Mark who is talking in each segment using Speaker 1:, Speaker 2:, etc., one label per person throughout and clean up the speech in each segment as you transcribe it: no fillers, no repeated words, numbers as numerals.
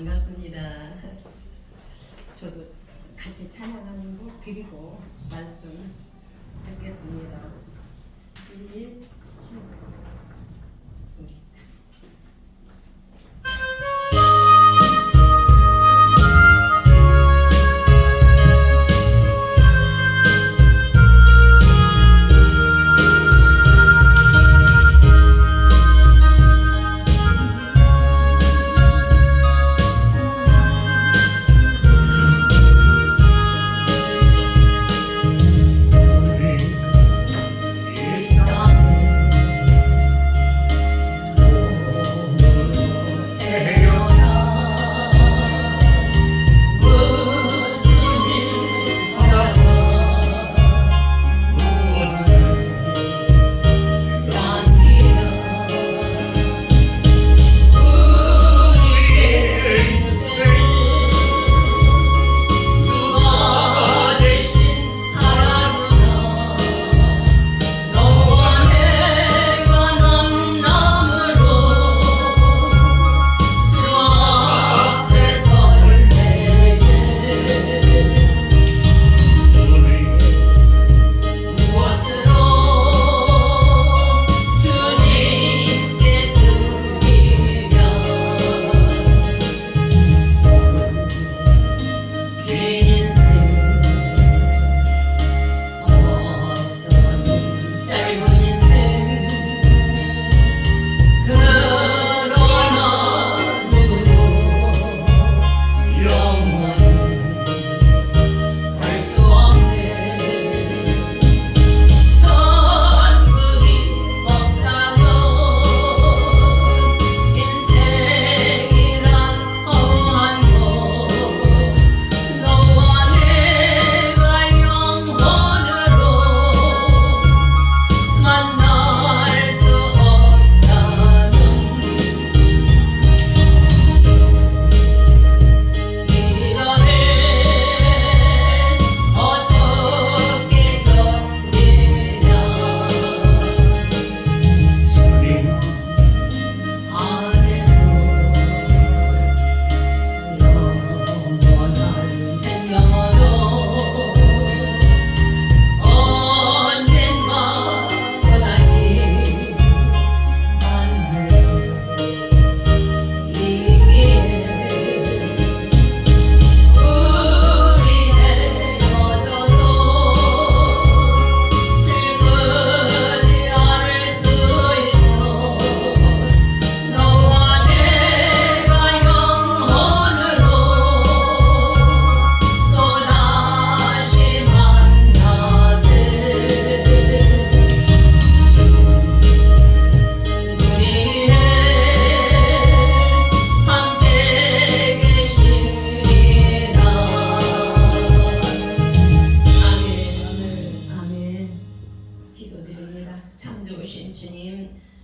Speaker 1: 반갑습니다. 저도 같이 찬양하는 곡 드리고 말씀 듣겠습니다. 1, 7, 우리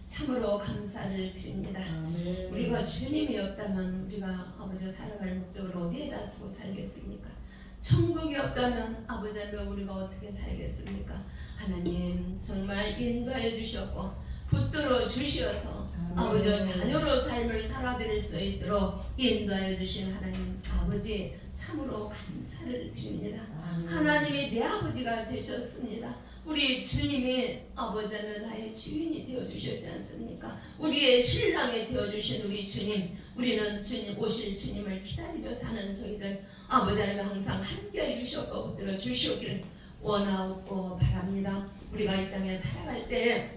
Speaker 1: 참으로 감사를 드립니다. 우리가 주님이 없다면 우리가 아버지 살아갈 목적을 어디에다 두고 살겠습니까? 천국이 없다면 아버지 우리가 어떻게 살겠습니까? 하나님 정말 인도하여 주셨고 붙들어 주시어서 아버지 자녀로 삶을 살아드릴 수 있도록 인도하여 주신 하나님 아버지 참으로 감사를 드립니다. 하나님이 내 아버지가 되셨습니다. 우리 주님이 아버지는 나의 주인이 되어주셨지 않습니까? 우리의 신랑이 되어주신 우리 주님, 우리는 주님 오실 주님을 기다리며 사는 저희들 아버지 하나님 항상 함께해 주셨고 붙들어 주시기를 원하고 바랍니다. 우리가 이 땅에 살아갈 때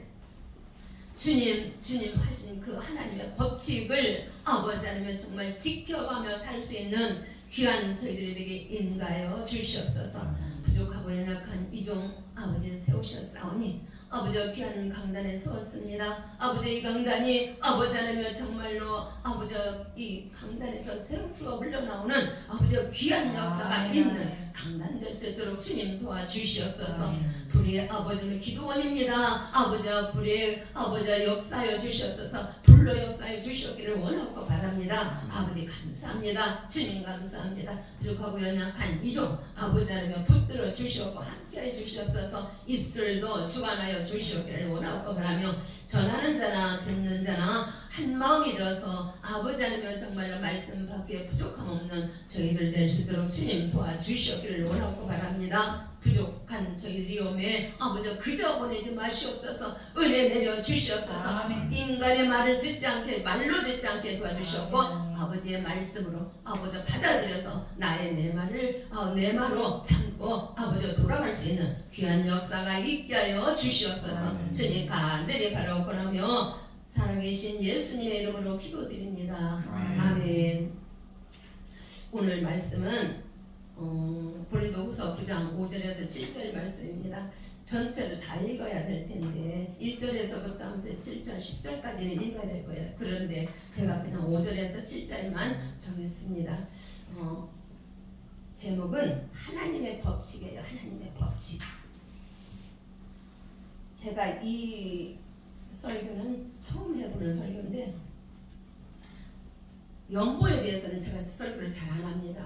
Speaker 1: 주님 하신 그 하나님의 법칙을 아버지 하나님 정말 지켜가며 살 수 있는 귀한 저희들에게 인가하여 주시옵소서. 부족하고 연약한 이종 아버지 세우셨사오니 아버지 귀한 강단에 서었습니다. 아버지 이 강단이 아버지 하나님 정말로 아버지 이 강단에서 생수가 흘러나오는 아버지 귀한 역사가 있는 강단 될 수 있도록 주님 도와주시옵소서. 불의 아버지는 기도원입니다. 아버지 불의 아버지 역사하여 주시옵소서. 불로 역사하여 주시옵기를 원하고 바랍니다. 아버지 감사합니다. 주님 감사합니다. 부족하고 연약한 이종 아버지 하나님 붙들어 주시옵고 함께해 주시옵소서. 입술도 주관하여 주시옵기를 원하고 바라며 전하는 자나 듣는 자나 한 마음이 되어서 아버지 하나님의 정말로 말씀 밖에 부족함 없는 저희들 될 수 있도록 주님 도와주시기를 원하고 바랍니다. 부족한 저희들이 오매 아버지 그저 보내지 마시옵소서. 은혜 내려 주시옵소서. 인간의 말을 듣지 않게 말로 듣지 않게 도와주시옵고 아버지의 말씀으로 아버지 받아들여서 나의 내 말을 내 말로 삼고 아버지 돌아갈 수 있는 귀한 역사가 있게 하여 주시옵소서. 주님 간절히 바라옵고나며 살아계신 예수님의 이름으로 기도드립니다. 아멘. 오늘 말씀은 고린도후서 9장 5절에서 7절 말씀입니다. 전체를 다 읽어야 될 텐데 1절에서부터 아무튼 7절, 10절까지는 읽어야 될 거예요. 그런데 제가 그냥 5절에서 7절만 정했습니다. 제목은 하나님의 법칙이에요. 하나님의 법칙. 제가 이 설교는 처음 해보는 설교인데 연보에 대해서는 제가 설교를 잘 안 합니다.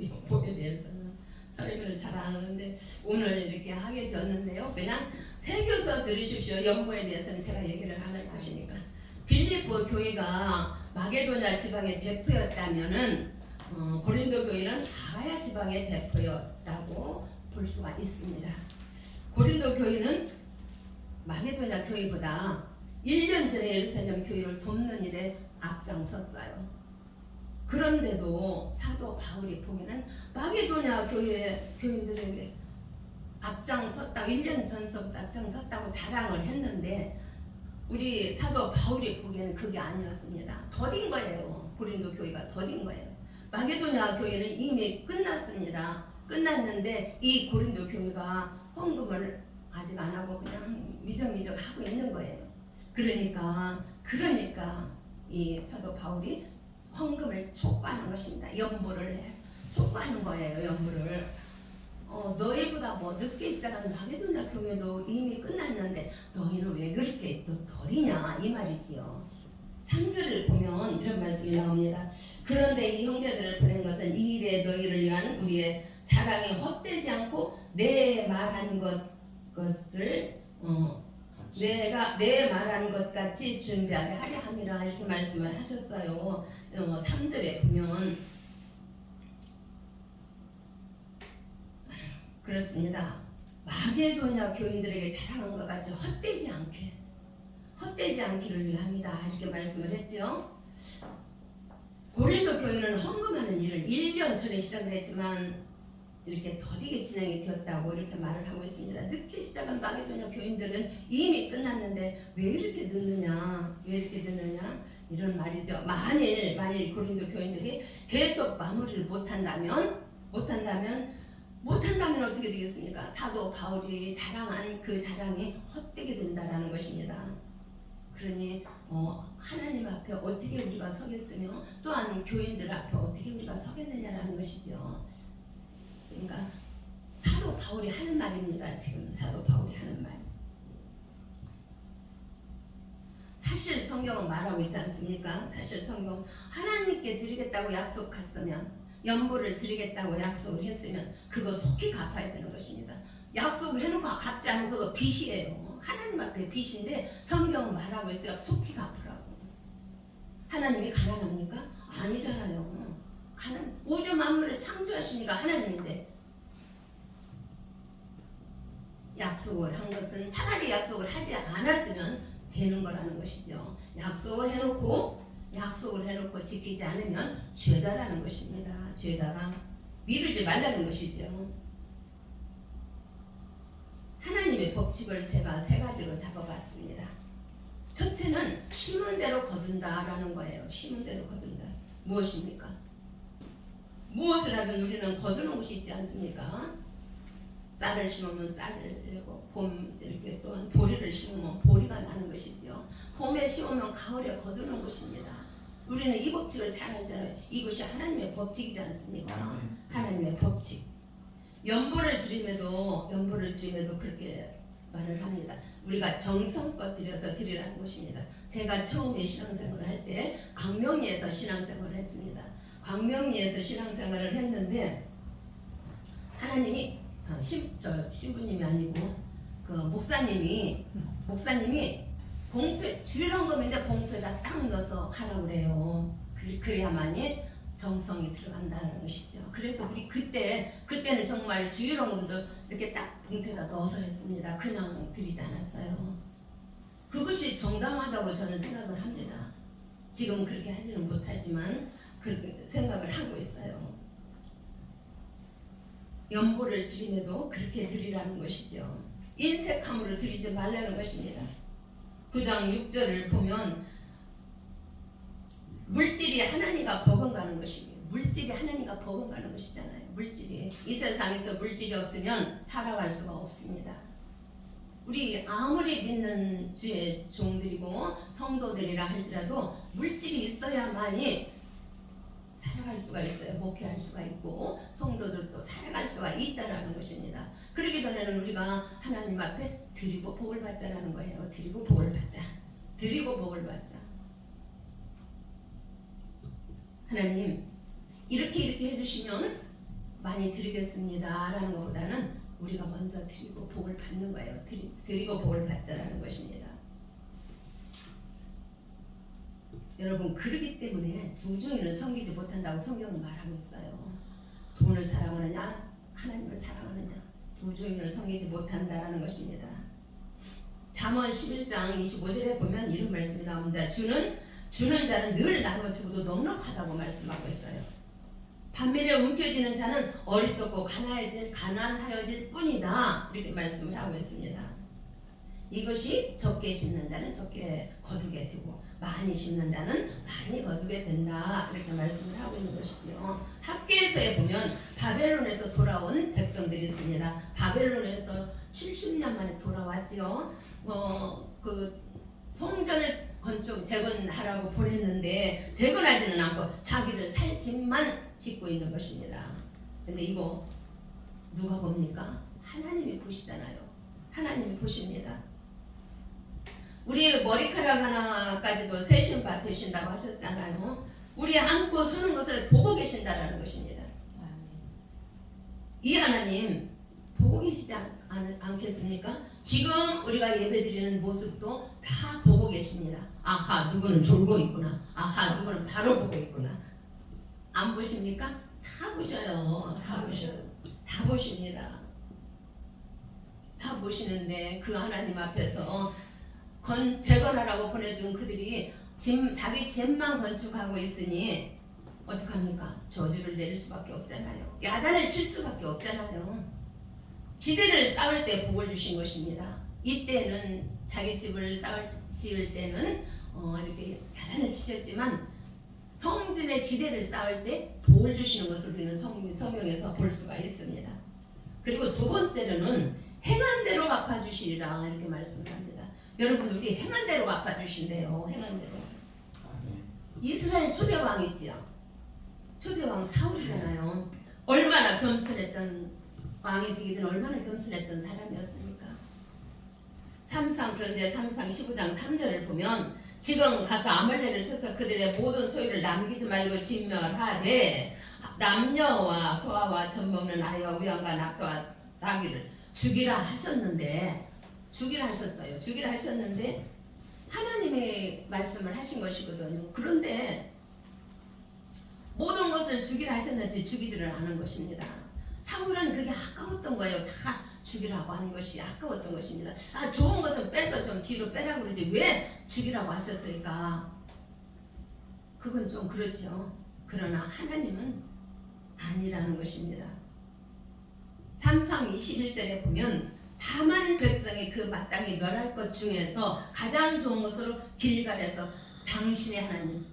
Speaker 1: 연보에 대해서는 설교를 잘 안 하는데 오늘 이렇게 하게 되었는데요. 그냥 새겨서 들으십시오. 연보에 대해서는 제가 얘기를 안 할 것이니까. 빌립보 교회가 마게도냐 지방의 대표였다면은 고린도 교회는 아가야 지방의 대표였다고 볼 수가 있습니다. 고린도 교회는 마게도냐 교회보다 1년 전에 예루살렘 교회를 돕는 일에 앞장섰어요. 그런데도 사도 바울이 보기에는 마게도냐 교회 교인들에게 앞장섰다고 1년 전서부터 앞장섰다고 자랑을 했는데 우리 사도 바울이 보기에는 그게 아니었습니다. 더딘 거예요. 고린도 교회가 더딘 거예요. 마게도냐 교회는 이미 끝났습니다. 끝났는데 이 고린도 교회가 헌금을 아직 안 하고 그냥 미적미적 하고 있는 거예요. 그러니까 이 사도 바울이 헌금을 촉구하는 것입니다. 연보를 촉구하는 거예요. 연보를 너희보다 뭐 늦게 시작한 마게도냐 교회도 이미 끝났는데 너희는 왜 그렇게 또 덜이냐 이 말이지요. 3절을 보면 이런 말씀이 나옵니다. 그런데 이 형제들을 보낸 것은 이 일에 너희를 위한 우리의 자랑이 헛되지 않고 내 말한 것을 내가 내 말한 것 같이 준비하게 하려 함이라 이렇게 말씀을 하셨어요. 3절에 보면 그렇습니다. 마게도냐 교인들에게 자랑한 것 같이 헛되지 않기를 위함이다 이렇게 말씀을 했죠. 고린도 교회는 헌금하는 일을 1년 전에 시작을 했지만 이렇게 더디게 진행이 되었다고 이렇게 말을 하고 있습니다. 늦게 시작한 마게도냐 교인들은 이미 끝났는데 왜 이렇게 늦느냐 이런 말이죠. 만일 고린도 교인들이 계속 마무리를 못한다면 어떻게 되겠습니까? 사도 바울이 자랑한 그 자랑이 헛되게 된다라는 것입니다. 그러니 하나님 앞에 어떻게 우리가 서겠으며 또한 교인들 앞에 어떻게 우리가 서겠느냐라는 것이죠. 그러니까 사도 바울이 하는 말입니다. 지금 사도 바울이 하는 말. 사실 성경은 말하고 있지 않습니까? 사실 성경 하나님께 드리겠다고 약속했으면 연보를 드리겠다고 약속을 했으면 그거 속히 갚아야 되는 것입니다. 약속을 해놓고 갚지 않으면 그거 빚이에요. 하나님 앞에 빚인데 성경은 말하고 있어요. 속히 갚으라고. 하나님이 가난합니까? 아니잖아요. 우주 만물을 창조하시니까 하나님인데 약속을 한 것은 차라리 약속을 하지 않았으면 되는 거라는 것이죠. 약속을 해놓고 지키지 않으면 죄다라는 것입니다. 죄다가 미루지 말라는 것이죠. 하나님의 법칙을 제가 3가지로 잡아봤습니다. 첫째는 심은 대로 거둔다라는 거예요. 심은 대로 거둔다. 무엇입니까? 무엇을 하든 우리는 거두는 것이 있지 않습니까? 쌀을 심으면 쌀을 내고 봄 이렇게 또한 보리를 심으면 보리가 나는 것이죠. 봄에 심으면 가을에 거두는 것입니다. 우리는 이 법칙을 잘 알잖아요. 이것이 하나님의 법칙이지 않습니까? 하나님의 법칙. 연보를 드림에도 그렇게 말을 합니다. 우리가 정성껏 들여서 드리라는 것입니다. 제가 처음에 신앙생활을 할 때 광명리에서 신앙생활을 했습니다. 광명리에서 신앙생활을 했는데 하나님이 신부님이 아니고 그 목사님이 봉투에 주일헌금인데 봉투에다 딱 넣어서 하라고 그래요. 그래야만이 정성이 들어간다는 것이죠. 그래서 우리 그때는 정말 주일헌금도 이렇게 딱 봉투에다 넣어서 했습니다. 그냥 드리지 않았어요. 그것이 정당하다고 저는 생각을 합니다. 지금 그렇게 하지는 못하지만 그렇게 생각을 하고 있어요. 연보를 드림에도 그렇게 드리라는 것이죠. 인색함으로 드리지 말라는 것입니다. 9장 6절을 보면 물질이 하나님과 버금가는 것입니다. 물질이 하나님과 버금가는 것이잖아요. 물질이 이 세상에서 물질이 없으면 살아갈 수가 없습니다. 우리 아무리 믿는 주의 종들이고 성도들이라 할지라도 물질이 있어야만이 살아갈 수가 있어요. 목회할 수가 있고 성도들도 살아갈 수가 있다라는 것입니다. 그러기 전에는 우리가 하나님 앞에 드리고 복을 받자라는 거예요. 드리고 복을 받자. 드리고 복을 받자. 하나님 이렇게 해주시면 많이 드리겠습니다 라는 것보다는 우리가 먼저 드리고 복을 받는 거예요. 드리고 복을 받자라는 것입니다. 여러분 그러기 때문에 두 주인은 섬기지 못한다고 성경은 말하고 있어요. 돈을 사랑하느냐 하나님을 사랑하느냐 두 주인을 섬기지 못한다라는 것입니다. 잠언 11장 25절에 보면 이런 말씀이 나옵니다. 주는 자는 늘 나눠주고도 넉넉하다고 말씀하고 있어요. 반면에 움켜쥐는 자는 어리석고 가난하여질 뿐이다 이렇게 말씀을 하고 있습니다. 이것이 적게 심는 자는 적게 거두게 되고 많이 심는 자는 많이 거두게 된다 이렇게 말씀을 하고 있는 것이죠. 학계에서에 보면 바벨론에서 돌아온 백성들이 있습니다. 바벨론에서 70년 만에 돌아왔지요. 그 성전을 재건하라고 보냈는데 재건하지는 않고 자기들 살 집만 짓고 있는 것입니다. 근데 이거 누가 봅니까? 하나님이 보시잖아요. 하나님이 보십니다. 우리 머리카락 하나까지도 세심 받으신다고 하셨잖아요. 우리 안고 서는 것을 보고 계신다라는 것입니다. 이 하나님 보고 계시지 않겠습니까? 지금 우리가 예배드리는 모습도 다 보고 계십니다. 아하 누구는 졸고 있구나. 아하 누구는 바로 보고 있구나. 안 보십니까? 다 보셔요. 다 보셔요. 다 보십니다. 다 보시는데 그 하나님 앞에서 재건하라고 보내준 그들이 자기 집만 건축하고 있으니 어떡합니까? 저주를 내릴 수밖에 없잖아요. 야단을 칠 수밖에 없잖아요. 지대를 쌓을 때 복을 주신 것입니다. 이때는 자기 집을 지을 때는 이렇게 야단을 치셨지만 성전의 지대를 쌓을 때 복을 주시는 것을 우리는 성경에서 볼 수가 있습니다. 그리고 두 번째로는 행한 대로 갚아주시리라 이렇을 말씀을 합니다. 여러분 우리 행한 대로 갚아주신대요. 행한 대로. 이스라엘 초대왕 있지요. 초대왕 사울이잖아요. 얼마나 겸손했던 왕이 되기 전 얼마나 겸손했던 사람이었습니까? 그런데 삼상 15장 3절을 보면 지금 가서 아말렉을 쳐서 그들의 모든 소유를 남기지 말고 진멸하되 남녀와 소아와 젖먹는 아이와 우양과 낙타와 나귀를 죽이라 하셨는데 죽이라 하셨는데 하나님의 말씀을 하신 것이거든요. 그런데 모든 것을 죽이라 하셨는데 죽이지를 않은 것입니다. 사울은 그게 아까웠던 거예요. 다 죽이라고 하는 것이 아까웠던 것입니다. 좋은 것은 빼서 좀 뒤로 빼라고 그러지 왜 죽이라고 하셨을까? 그건 좀 그렇죠. 그러나 하나님은 아니라는 것입니다. 삼상 21절에 보면 다만 백성이 그 마땅히 멸할 것 중에서 가장 좋은 것으로 길갈에서 당신의 하나님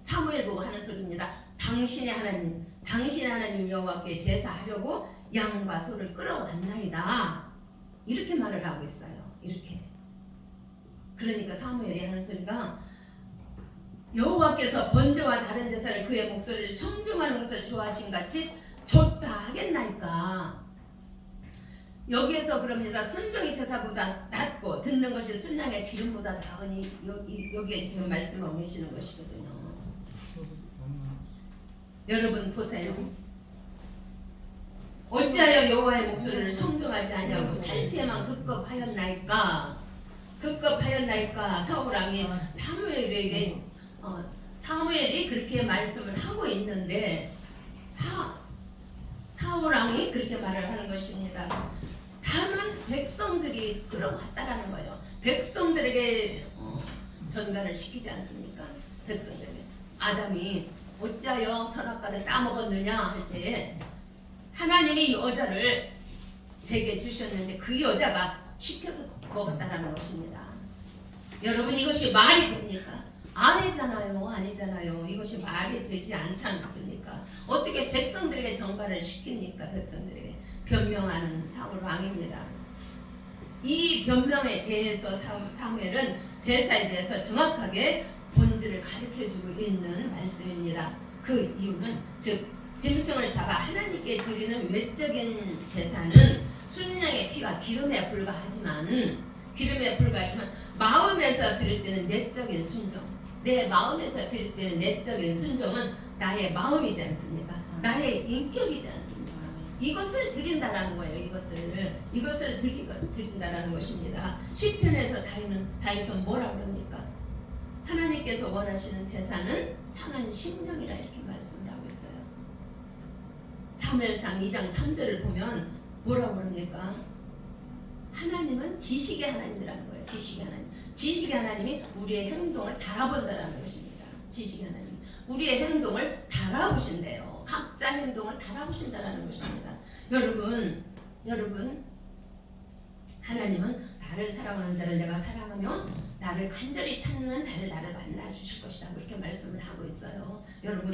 Speaker 1: 사무엘 보고 하는 소리입니다. 당신의 하나님 여호와께 제사하려고 양과 소를 끌어왔나이다. 이렇게 말을 하고 있어요. 이렇게. 그러니까 사무엘이 하는 소리가 여호와께서 번제와 다른 제사를 그의 목소리를 청중하는 것을 좋아하신 같이 좋다 하겠나이까. 여기에서 그럽니다. 순종이 제사보다 낫고 듣는 것이 순양의 기름보다 나으니 여기에 지금 말씀하고 계시는 것이거든요. 여러분 보세요. 어찌하여 여호와의 목소리를 청종하지 아니하고 탈취에만 급급하였나이까. 급급하였나이까. 사울왕이 사무엘에게 사무엘이 그렇게 말씀을 하고 있는데 사울왕이 그렇게 말을 하는 것입니다. 다만 백성들이 끌어왔다라는 거예요. 백성들에게 전가를 시키지 않습니까? 백성들에게 아담이 어찌하여 선악과를 따먹었느냐 할 때 하나님이 여자를 제게 주셨는데 그 여자가 시켜서 먹었다라는 것입니다. 여러분 이것이 말이 됩니까? 아니잖아요. 아니잖아요. 이것이 말이 되지 않지 않습니까? 어떻게 백성들에게 전가를 시킵니까? 백성들에게 변명하는 사울 왕입니다. 이 변명에 대해서 사무엘은 제사에 대해서 정확하게 본질을 가르쳐주고 있는 말씀입니다. 그 이유는 즉 짐승을 잡아 하나님께 드리는 외적인 제사는 순양의 피와 기름에 불과하지만 마음에서 비롯되는 내적인 순종, 내 마음에서 비롯되는 내적인 순종은 나의 마음이지 않습니까? 나의 인격이지 않습니까? 이것을 드린다라는 거예요. 이것을 드린다라는 것입니다. 시편에서 다윗은 뭐라고 그럽니까? 하나님께서 원하시는 제사는 상한 심령이라 이렇게 말씀을 하고 있어요. 사무엘상 2장 3절을 보면 뭐라고 그럽니까? 하나님은 지식의 하나님이라는 거예요. 지식의 하나님이 우리의 행동을 달아본다라는 것입니다. 지식의 하나님, 우리의 행동을 달아보신대요. 각자 행동을 달아보신다라는 것입니다. 여러분, 하나님은 나를 사랑하는 자를 내가 사랑하며 나를 간절히 찾는 자를 나를 만나 주실 것이다. 그렇게 말씀을 하고 있어요. 여러분,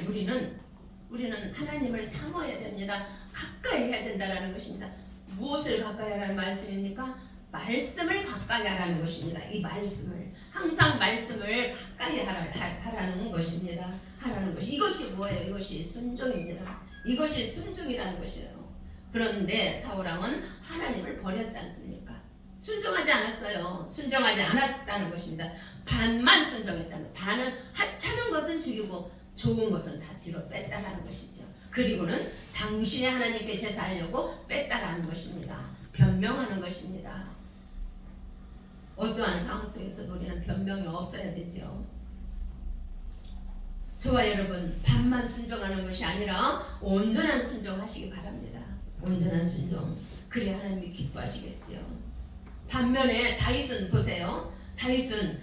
Speaker 1: 우리는 하나님을 사모해야 됩니다. 가까이 해야 된다라는 것입니다. 무엇을 가까이 하라는 말씀입니까? 말씀을 가까이 하라는 것입니다. 이 말씀을 항상 말씀을 가까이 하라는 것입니다. 하라는 것이 이것이 뭐예요? 이것이 순종입니다. 이것이 순종이라는 것이에요. 그런데 사울왕은 하나님을 버렸지 않습니까? 순종하지 않았어요. 순종하지 않았다는 것입니다. 반만 순종했다는, 반은 하찮은 것은 죽이고 좋은 것은 다 뒤로 뺐다라는 것이죠. 그리고는 당신이 하나님께 제사하려고 뺐다라는 것입니다. 변명하는 것입니다. 어떠한 상황 속에서도 우리는 변명이 없어야 되죠. 저와 여러분, 반만 순종하는 것이 아니라 온전한 순종하시기 바랍니다. 온전한 순종. 그래야 하나님이 기뻐하시겠죠. 반면에 다윗은 보세요. 다윗은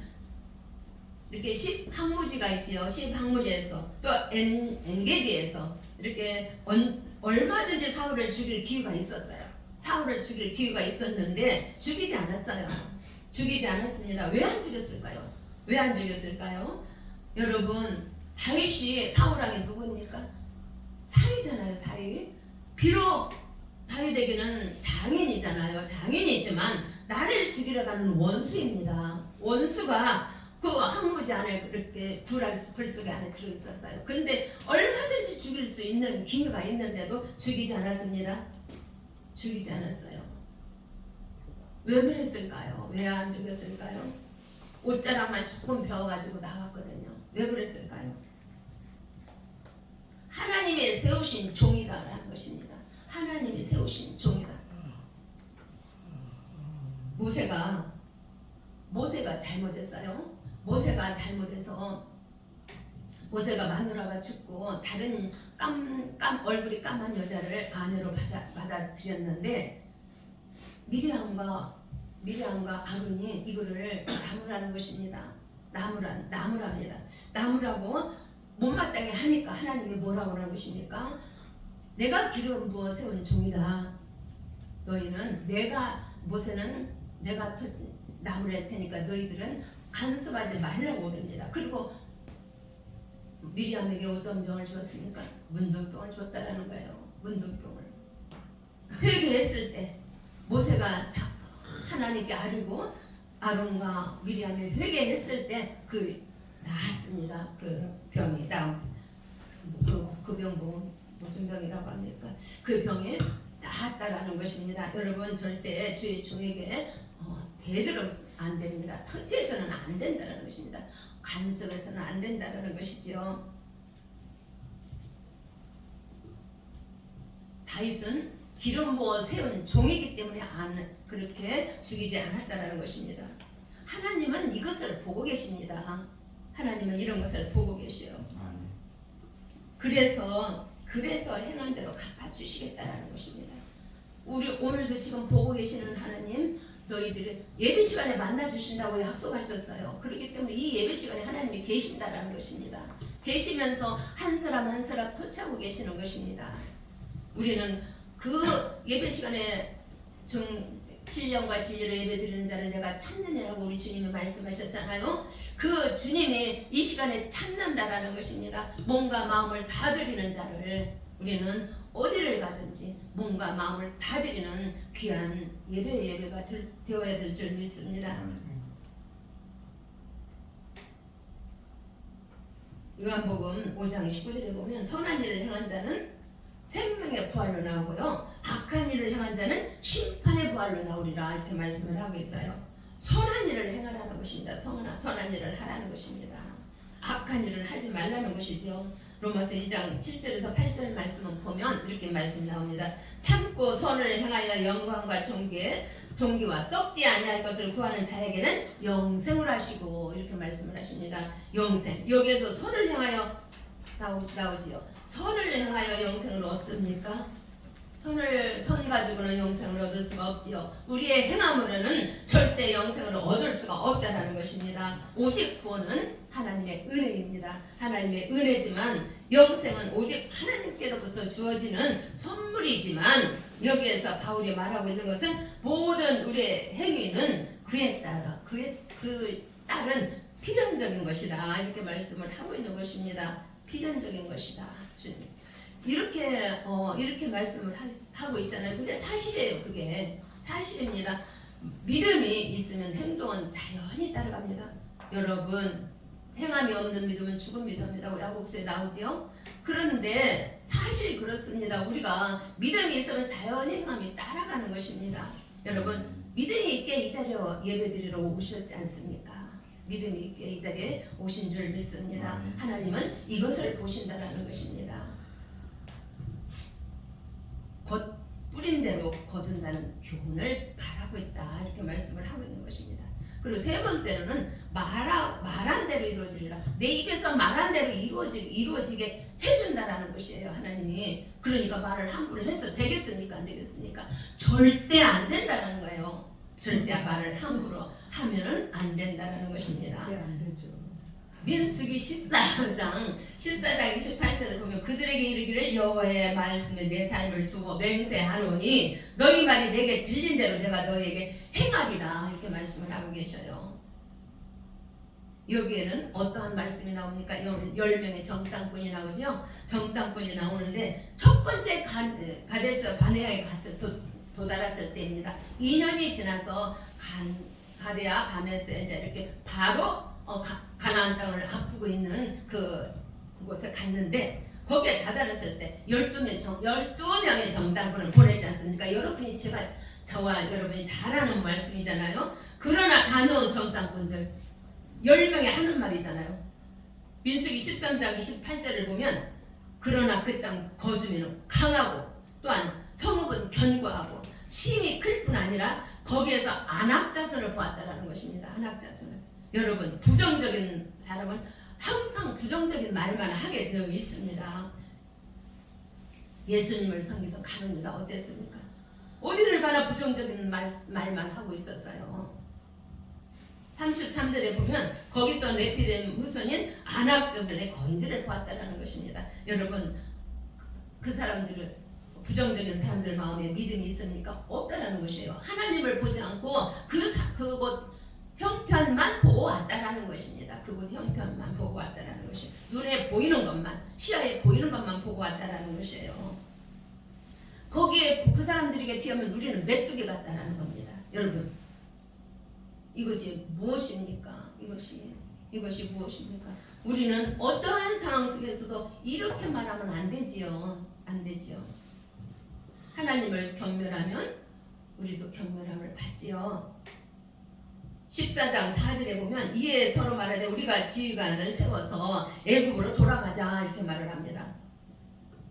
Speaker 1: 이렇게 10항무지가 있지요. 10항무지에서 또 엔게디에서 이렇게 얼마든지 사울을 죽일 기회가 있었어요. 사울을 죽일 기회가 있었는데 죽이지 않았어요. 죽이지 않았습니다. 왜 안 죽였을까요? 왜 안 죽였을까요? 여러분, 다윗이 사울왕이 누구입니까? 사위잖아요. 사위. 비록 다윗에게는 장인이잖아요. 장인이지만 나를 죽이러 가는 원수입니다. 원수가 그 항무지 안에 그렇게 불 속에 안에 들어있었어요. 그런데 얼마든지 죽일 수 있는 기회가 있는데도 죽이지 않았습니다. 죽이지 않았어요. 왜 그랬을까요? 왜 안 죽였을까요? 옷자락만 조금 베어가지고 나왔거든요. 왜 그랬을까요? 하나님이 세우신 종이다라는 것입니다. 하나님이 세우신 종이다. 모세가 잘못했어요. 모세가 잘못해서 모세가 마누라가 죽고 다른 얼굴이 까만 여자를 아내로 받아들였는데 미리암과 아론이 이거를 나무라는 것입니다. 나무랍니다. 나무라고 못마땅해 하니까 하나님이 뭐라고 하는 것입니까? 내가 기름 부어 세운 종이다. 너희는 모세는 내가 나무를 할 테니까 너희들은 간섭하지 말라고 그럽니다. 그리고 미리암에게 어떤 병을 주었습니까? 문둥병을 줬다라는 거예요. 문둥병을. 회개했을 때 모세가 하나님께 아뢰고 아론과 미리암이 회개했을 때 나았습니다. 그 병이 그 병 무슨 병이라고 합니까? 그 병이 나았다라는 것입니다. 여러분, 절대 주의 종에게 대들어서 안 됩니다. 터치해서는 안 된다는 것입니다. 간섭해서는 안 된다는 것이지요. 다윗은 기름 부어 세운 종이기 때문에 그렇게 죽이지 않았다는 것입니다. 하나님은 이것을 보고 계십니다. 하나님은 이런 것을 보고 계셔요. 그래서 행한 대로 갚아주시겠다라는 것입니다. 우리 오늘도 지금 보고 계시는 하나님, 너희들을 예배 시간에 만나주신다고 약속하셨어요. 그렇기 때문에 이 예배 시간에 하나님이 계신다라는 것입니다. 계시면서 한 사람 한 사람 터치하고 계시는 것입니다. 우리는 그 예배 시간에 신령과 진리로 예배드리는 자를 내가 찾느냐라고 우리 주님이 말씀하셨잖아요. 그 주님이 이 시간에 찾는다라는 것입니다. 몸과 마음을 다 드리는 자를 우리는 어디를 가든지 몸과 마음을 다 드리는 귀한 예배가 되어야 될 줄 믿습니다. 요한복음 5장 19절에 보면 선한 일을 행한 자는 생명의 부활로 나오고요, 악한 일을 행한 자는 심판의 부활로 나오리라 이렇게 말씀을 하고 있어요. 선한 일을 행하라는 것입니다. 선한 일을 하라는 것입니다. 악한 일을 하지 말라는 것이죠. 로마서 2장 7절에서 8절 말씀을 보면 이렇게 말씀이 나옵니다. 참고 선을 행하여 영광과 존귀와 썩지 아니할 것을 구하는 자에게는 영생을 하시고 이렇게 말씀을 하십니다. 영생, 여기에서 선을 행하여 나오지요. 선을 행하여 영생을 얻습니까? 선 가지고는 영생을 얻을 수가 없지요. 우리의 행함으로는 절대 영생을 얻을 수가 없다는 것입니다. 오직 구원은 하나님의 은혜입니다. 하나님의 은혜지만 영생은 오직 하나님께로부터 주어지는 선물이지만, 여기에서 바울이 말하고 있는 것은 모든 우리의 행위는 그에 따른 필연적인 것이다 이렇게 말씀을 하고 있는 것입니다. 필연적인 것이다. 주님 이렇게 말씀을 하고 있잖아요. 근데 사실이에요. 그게 사실입니다. 믿음이 있으면 행동은 자연히 따라갑니다. 여러분, 행함이 없는 믿음은 죽은 믿음이라고 야고보서에 나오지요. 그런데 사실 그렇습니다. 우리가 믿음이 있으면 자연히 행함이 따라가는 것입니다. 여러분, 믿음이 있게 이 자리에 예배드리러 오셨지 않습니까? 믿음이 있게 이 자리에 오신 줄 믿습니다. 하나님은 이것을 보신다라는 것입니다. 곧 뿌린 대로 거둔다는 교훈을 바라고 있다 이렇게 말씀을 하고 있는 것입니다. 그리고 세 번째로는 말한 대로 이루어지리라. 내 입에서 말한 대로 이루어지게 해준다라는 것이에요. 하나님이. 그러니까 말을 함부로 해서 되겠습니까? 안 되겠습니까? 절대 안 된다는 거예요. 절대 말을 함부로 하면은 안 된다는 것입니다.
Speaker 2: 네, 안 되죠.
Speaker 1: 민수기 14장 28절을 보면 그들에게 이르기를 여호와의 말씀에 내 삶을 두고 맹세하노니 너희 말이 내게 들린 대로 내가 너희에게 행하리라 이렇게 말씀을 하고 계셔요. 여기에는 어떠한 말씀이 나옵니까? 10명의 정탐꾼이 나오죠. 정탐꾼이 나오는데 첫 번째 가데스 바네아에 도달했을 때입니다. 2년이 지나서 가데아 바네스에 이제 이렇게 바로 가나안 땅을 앞두고 있는 그곳에 갔는데 거기에 다다랐을 때 12명의 정탐꾼을 보내지 않습니까? 여러분이 저와 여러분이 잘 아는 말씀이잖아요. 그러나 다녀온 정탐꾼들 10명이 하는 말이잖아요. 민수기 13장 28절을 보면 그러나 그 땅 거주민은 강하고 또한 성읍은 견고하고 심이 클 뿐 아니라 거기에서 안악자손을 보았다라는 것입니다. 안악자손을. 여러분, 부정적인 사람은 항상 부정적인 말만 하게 되어 있습니다. 예수님을 섬기서 가는 데가 어땠습니까? 어디를 가나 부정적인 말만 하고 있었어요. 33절에 보면 거기서 네피렘 후손인 안악자손의 거인들을 보았다는 것입니다. 여러분, 그 사람들은 부정적인 사람들 마음에 믿음이 있습니까? 없다라는 것이에요. 하나님을 보지 않고 그곳 형편만 보고 왔다라는 것입니다. 그곳 형편만 보고 왔다라는 것이 눈에 보이는 것만, 시야에 보이는 것만 보고 왔다라는 것이에요. 거기에 그 사람들에게 비하면 우리는 메뚜기 같다라는 겁니다. 여러분, 이것이 무엇입니까? 이것이 무엇입니까? 우리는 어떠한 상황 속에서도 이렇게 말하면 안 되지요. 안 되지요. 하나님을 경멸하면 우리도 경멸함을 받지요. 14장 4절에 보면 이에 서로 말하되 우리가 지휘관을 세워서 애굽으로 돌아가자 이렇게 말을 합니다.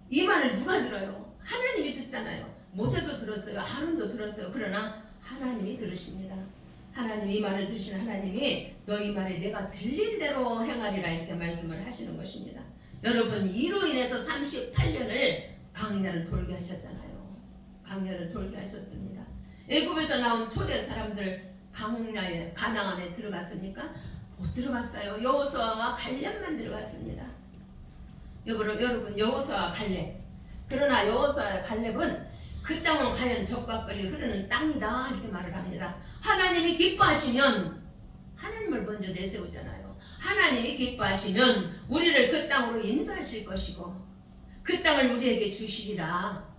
Speaker 1: 이 말을 누가 들어요? 하나님이 듣잖아요. 모세도 들었어요. 아론도 들었어요. 그러나 하나님이 들으십니다. 하나님이 이 말을 들으신 하나님이 너희 말에 내가 들린 대로 행하리라 이렇게 말씀을 하시는 것입니다. 여러분 이로 인해서 38년을 광야를 돌게 하셨잖아요. 광야를 돌게 하셨습니다. 애굽에서 나온 초대 사람들 광야에 가나안에 들어갔습니까? 못 들어갔어요. 여호수아와 갈렙만 들어갔습니다. 여러분 여호수아와 갈렙. 그러나 여호수아와 갈렙은 그 땅은 과연 적과 꿀이 흐르는 땅이다 이렇게 말을 합니다. 하나님이 기뻐하시면 하나님을 먼저 내세우잖아요. 하나님이 기뻐하시면 우리를 그 땅으로 인도하실 것이고 그 땅을 우리에게 주시리라.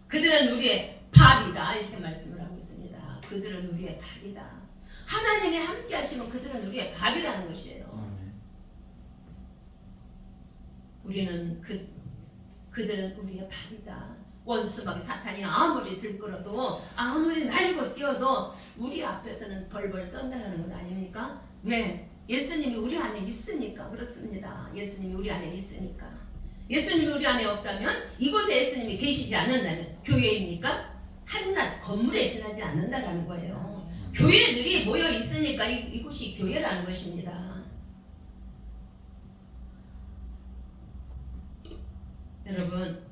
Speaker 1: 그들은 우리의 밥이다 이렇게 말씀을 하고 있습니다. 그들은 우리의 밥이다. 하나님이 함께 하시면 그들은 우리의 밥이라는 것이에요. 우리는 그들은 우리의 밥이다. 원수막 사탄이 아무리 들끓어도 아무리 날고 뛰어도 우리 앞에서는 벌벌 떤다는 것 아닙니까? 왜? 예수님이 우리 안에 있으니까 그렇습니다. 예수님이 우리 안에 있으니까. 예수님이 우리 안에 없다면 이곳에 예수님이 계시지 않는다면 교회입니까? 한낱 건물에 지나지 않는다라는 거예요. 교회들이 모여 있으니까 이곳이 교회라는 것입니다. 여러분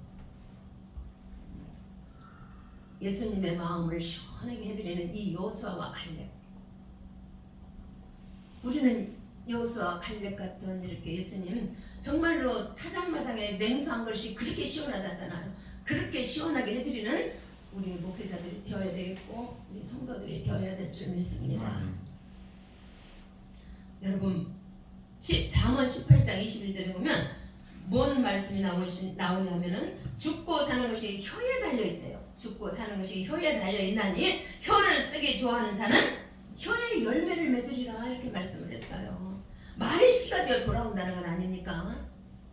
Speaker 1: 예수님의 마음을 시원하게 해드리는 이 여호수아와 갈렙. 우리는 여호수아와 갈렙 같은 이렇게 예수님 정말로 타작마당에 냉수한 것이 그렇게 시원하다잖아요. 그렇게 시원하게 해드리는 우리 목회자들이 되어야 되겠고 우리 성도들이 되어야 될 줄 믿습니다. 여러분 잠언 18장 21절에 보면 뭔 말씀이 나오냐면은 죽고 사는 것이 혀에 달려있대요. 죽고 사는 것이 혀에 달려있나니 혀를 쓰기 좋아하는 자는 혀의 열매를 맺으리라 이렇게 말씀을 했어요. 말의 씨가 되어 돌아온다는 건 아닙니까?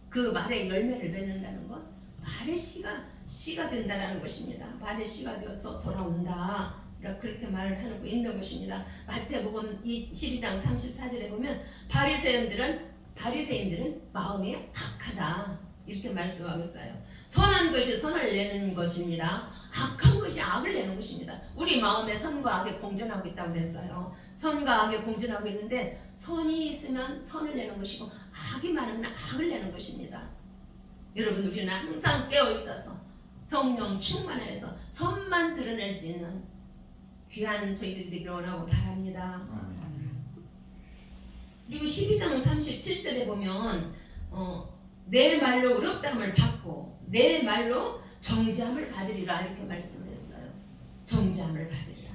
Speaker 1: 그 말의 열매를 맺는다는 것, 말의 씨가 된다는 것입니다. 말의 씨가 되어서 돌아온다. 그렇게 말을 하고 있는 것입니다. 마태복음 12장 34절에 보면 바리새인들은 마음이 악하다 이렇게 말씀하고 있어요. 선한 것이 선을 내는 것입니다. 악한 것이 악을 내는 것입니다. 우리 마음에 선과 악이 공존하고 있다고 그랬어요. 선과 악이 공존하고 있는데 선이 있으면 선을 내는 것이고 악이 많으면 악을 내는 것입니다. 여러분 우리는 항상 깨어 있어서 성령 충만해서 선만 드러낼 수 있는 귀한 저희들이 되기를 원하고 바랍니다. 그리고 12장 37절에 보면 내 말로 의롭다함을 받고 내 말로 정죄함을 받으리라 이렇게 말씀을 했어요. 정죄함을 받으리라.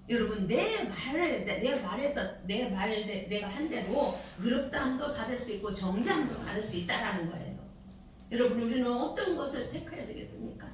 Speaker 1: 여러분 내 말에서 내가 한 대로 의롭다함도 받을 수 있고 정죄함도 받을 수 있다라는 거예요. 여러분 우리는 어떤 것을 택해야 되겠습니까?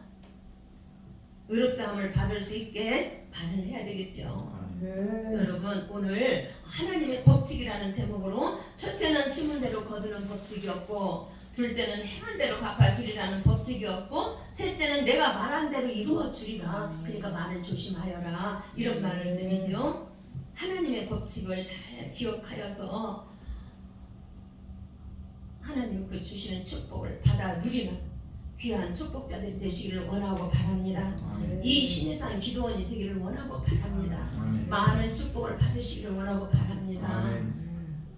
Speaker 1: 의롭다함을 받을 수 있게 발언을 해야 되겠죠. 여러분 오늘 하나님의 법칙이라는 제목으로 첫째는 심은 대로 거두는 법칙이었고 둘째는 행한 대로 갚아주리라는 법칙이었고 셋째는 내가 말한 대로 이루어주리라. 그러니까 말을 조심하여라 이런 말씀이죠. 하나님의 법칙을 잘 기억하여서 하나님 그 주시는 축복을 받아 누리는 귀한 축복자들이 되시기를 원하고 바랍니다. 이 신의산 기도원이 되기를 원하고 바랍니다. 많은 축복을 받으시기를 원하고 바랍니다.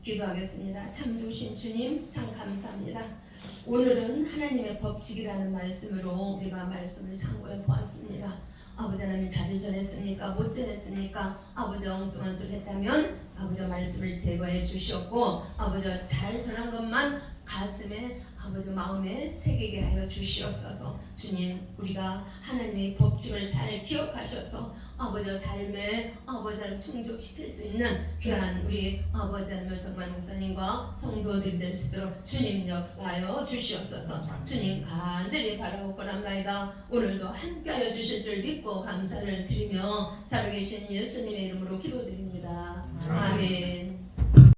Speaker 1: 기도하겠습니다. 참 좋으신 주님 참 감사합니다. 오늘은 하나님의 법칙이라는 말씀으로 우리가 말씀을 참고해 보았습니다. 아버지 하나님 잘 전했습니까? 못 전했습니까? 아버지 엉뚱한 소리 했다면 아버지 말씀을 제거해 주셨고 아버지 잘 전한 것만 가슴에 아버지 마음에 새기게 하여 주시옵소서. 주님 우리가 하나님의 법칙을 잘 기억하셔서 아버지 삶에 아버지를 충족시킬 수 있는 귀한 우리 아버지 하나님 정말 목사님과 성도들이 될 수 있도록 주님 역사하여 주시옵소서. 주님 간절히 바라옵고나이다. 오늘도 함께하여 주실 줄 믿고 감사를 드리며 살아계신 예수님의 이름으로 기도드립니다. 아멘.